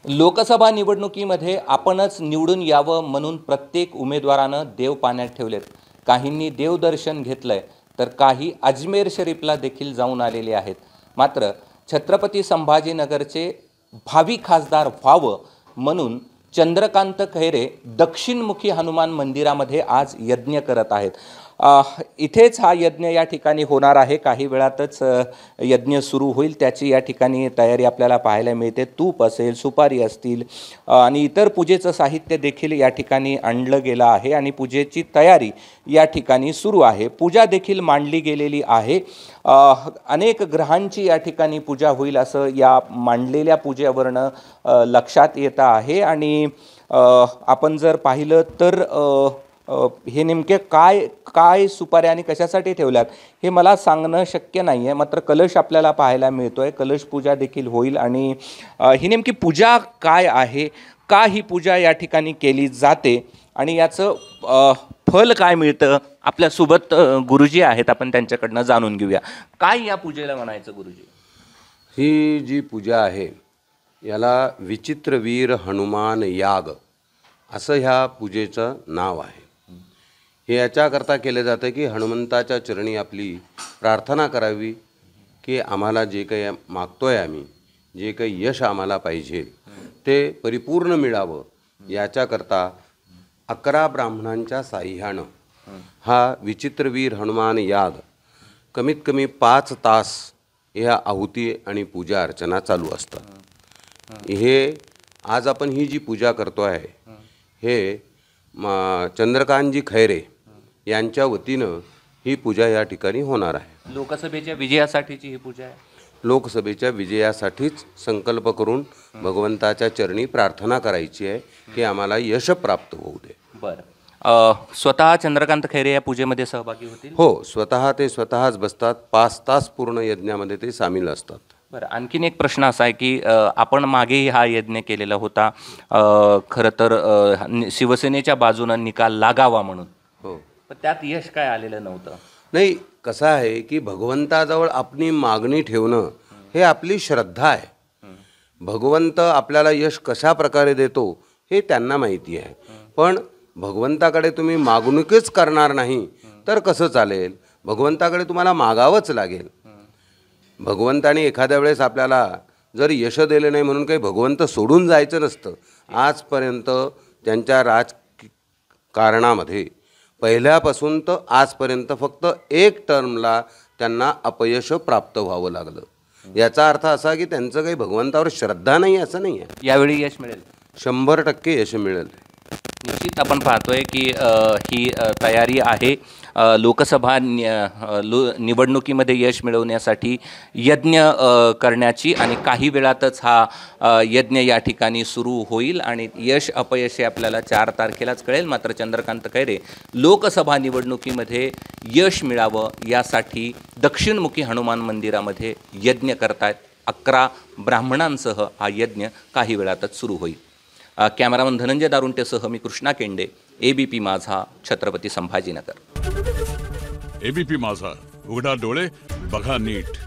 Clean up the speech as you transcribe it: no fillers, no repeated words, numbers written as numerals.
लोकसभा निवडणुकीमध्ये आपणच निवडून यावं म्हणून प्रत्येक उमेदवारानं देव पाण्यात ठेवलेत। काहींनी देवदर्शन घेतलंय तर काही अजमेर शरीफला देखील जाऊन आलेले आहेत। मात्र छत्रपती संभाजीनगरचे भावी खासदार व्हावं म्हणून चंद्रकांत खैरे दक्षिणमुखी हनुमान मंदिरामध्ये आज यज्ञ करत आहेत। इथेच हा यज्ञ या ठिकाणी होणार आहे। काही वेळातच यज्ञ सुरू होईल, त्याची या ठिकाणी तयारी आपल्याला पाहायला मिळते। तूप असेल, सुपारी असतील आणि इतर पूजेचं साहित्य देखील या ठिकाणी आणलं गेलं आहे आणि पूजेची तयारी या ठिकाणी सुरू आहे। पूजा देखील मांडली गेलेली आहे। अनेक ग्रहांची या ठिकाणी पूजा होईल असं या मांडलेल्या पूजेवरनं लक्षात येतं आहे। आणि आपण जर पाहिलं तर हे नेमके काय काय सुपाऱ्या आणि कशासाठी ठेवल्यात हे मला सांगणं शक्य नाही आहे। मात्र कलश आपल्याला पाहायला मिळतोय, कलश पूजा देखील होईल। आणि ही नेमकी पूजा काय आहे, का ही पूजा या ठिकाणी केली जाते आणि याचं फल काय मिळतं, आपल्यासोबत गुरुजी आहेत, आपण त्यांच्याकडनं जाणून घेऊया। काय या पूजेला म्हणायचं गुरुजी? ही जी पूजा आहे याला विचित्रवीर हनुमान याग असं ह्या पूजेचं नाव आहे। हे याच्याकरता केले जातं की हनुमंताच्या चरणी आपली प्रार्थना करावी की आम्हाला जे काही मागतोय, आम्ही जे काही यश आम्हाला पाहिजे ते परिपूर्ण मिळावं। याच्याकरता 11 ब्राह्मणांच्या साह्यानं हा विचित्रवीर हनुमान याग कमीत कमी 5 तास ह्या आहुती आणि पूजा अर्चना चालू असतात। हे आज आपण ही जी पूजा करतो आहे हे चंद्रकांतजी खैरे यांच्या वतीनं ही पूजा या ठिकाणी होणार आहे। लोकसभेच्या विजयासाठीची ही पूजा आहे। लोकसभेच्या विजयासाठीच संकल्प करून भगवंताच्या चरणी प्रार्थना करायची आहे की आम्हाला यश प्राप्त होऊ दे। बरं, स्वतः चंद्रकांत खैरे या पूजेमध्ये सहभागी होतील? हो, स्वतः स्वतःच बसतात। 5 तास पूर्ण यज्ञामध्ये ते सामील असतात। बरं, आणखीन एक प्रश्न असा आहे की आपण मागेही हा यज्ञ केलेला होता, खरं तर शिवसेनेच्या बाजूनं निकाल लागावा म्हणून। हो, पण त्यात यश काय आलेलं नव्हतं। नाही, कसं आहे की भगवंताजवळ आपली मागणी ठेवणं हे आपली श्रद्धा आहे। भगवंत आपल्याला यश कशा प्रकारे देतो हे त्यांना माहिती आहे। पण भगवंताकडे तुम्ही मागणूकच करणार नाही तर कसं चालेल? भगवंताकडे तुम्हाला मागावंच लागेल। भगवंताने एखाद्या वेळेस आपल्याला जर यश दिले नाही म्हणून काही भगवंत सोडून जायचं नसतं। आजपर्यंत त्यांच्या राजकारणामध्ये पहिल्यापासून तर आजपर्यंत फक्त एक टर्मला त्यांना अपयश प्राप्त व्हावं लागलं। याचा अर्थ असा की त्यांचं काही भगवंतावर श्रद्धा नाही असं नाही आहे। यावेळी यश मिळेल, 100% यश मिळेल। निश्चित आपण पाहतोय की ही तयारी आहे लोकसभा निवडणुकीमध्ये यश मिळवण्यासाठी यज्ञ करण्याची। आणि काही वेळातच हा यज्ञ या ठिकाणी सुरू होईल आणि यश अपयश हे आपल्याला 4 तारखेलाच कळेल। मात्र चंद्रकांत खैरे लोकसभा निवडणुकीमध्ये यश मिळावं यासाठी दक्षिणमुखी हनुमान मंदिरामध्ये यज्ञ करतायत। 11 ब्राह्मणांसह हा यज्ञ काही वेळातच सुरू होईल। कॅमेरामन धनंजय दारुंटेसह मी कृष्णा केंडे, ABP माझा, छत्रपती संभाजीनगर। ABP माझा, उघडा डोळे बघा नीट।